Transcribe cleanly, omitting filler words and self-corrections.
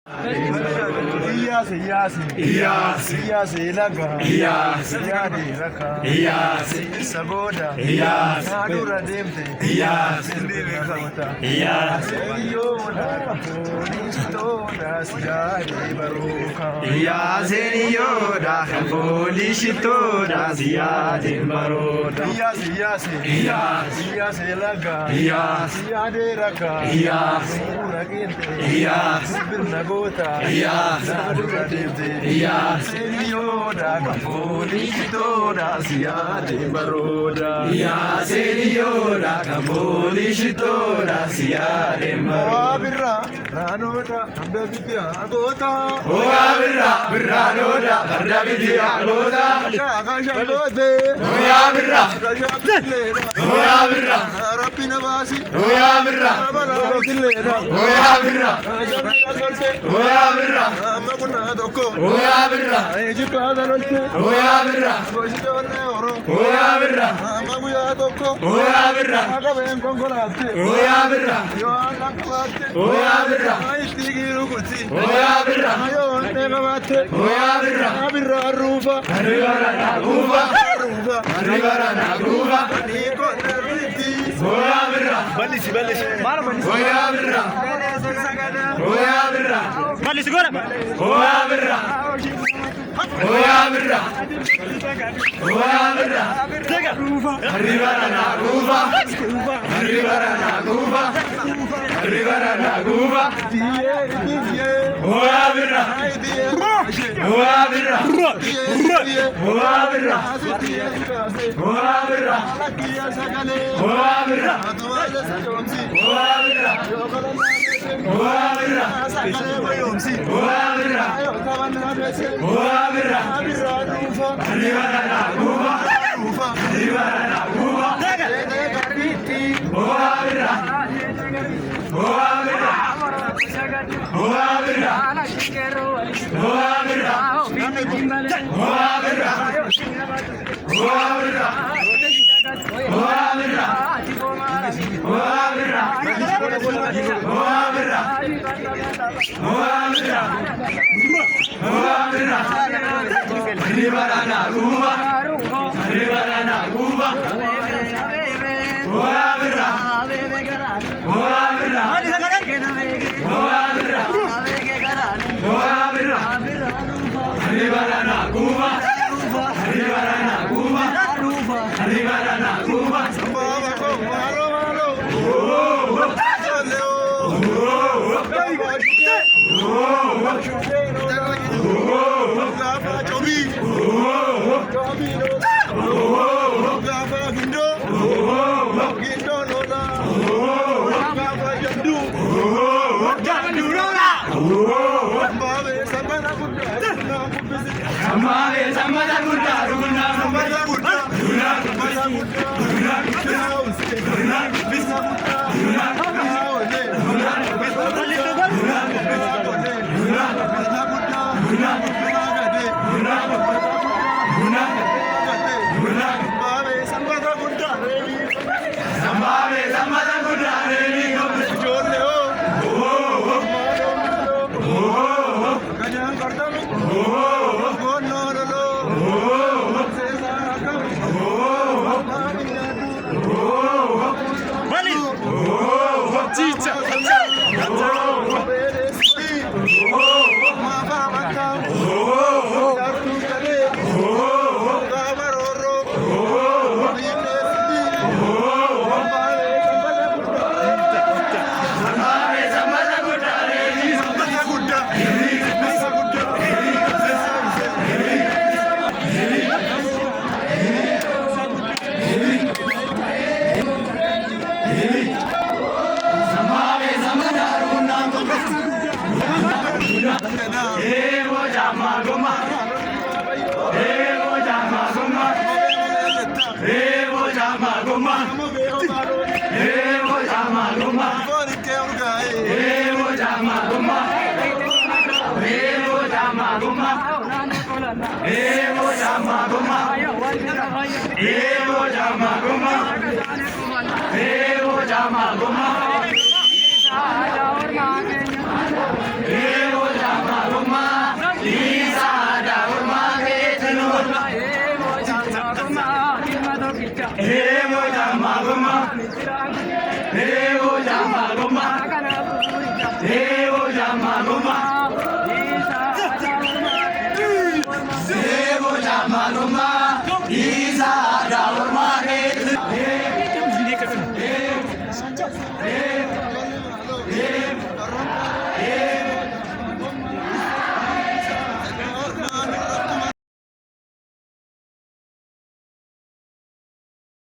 Iyase, iyase, iyase, iyase laga, iyase, iyade raka, iyase, sagoda, iyase, nadura demte, iyase, ndibekota, iyase, yoda, polishitoda, siyade baruka, iyase, yoda, polishitoda, siyade baruka, iyase, iyase, iyase, iyase laga, iyase, iyade raka, iyase, nadura demte, iyase, birnagota, iyase, nadura demte, iyase, yoda, polishitoda, siyade baruka, iyase, yoda, polishitoda, siyade baruka. Ranoda, Andabidya, Gota. Oya birra, birra noda, Andabidya, Gota. Kasha Gode. Oya birra, Kasha Leda. Oya birra, Rapina Basi. Oya birra, Leda. Oya birra, Oya birra, Maguna Doko. Oya birra, Ejika Dalote. Oya birra, Bojone Oro. Oya birra, Maguya Doko. Oya birra, Agaben Kongolate. Oya birra, Yoana Kwate. Oya birra, Aishtigiru Kuti. Oya birra, Ayone Gavate. Oya birra, Abirra Rufa. Arrivara Naguva. Rufa. Arrivara Naguva. Niko Nerviti. Oya birra. Balisi, balisi. Mara balisi. Oya birra. Oya birra. Balisi gora. Oya birra. Oya birra. Oya birra. Arrivara Naguva. Arrivara Naguva. Arrivara Naguva. Oya birra. Oya birra. Oya birra. Oya birra. Oya birra. Evo Evo jama goma. Evo jama goma. Evo jama goma. Isa da orma.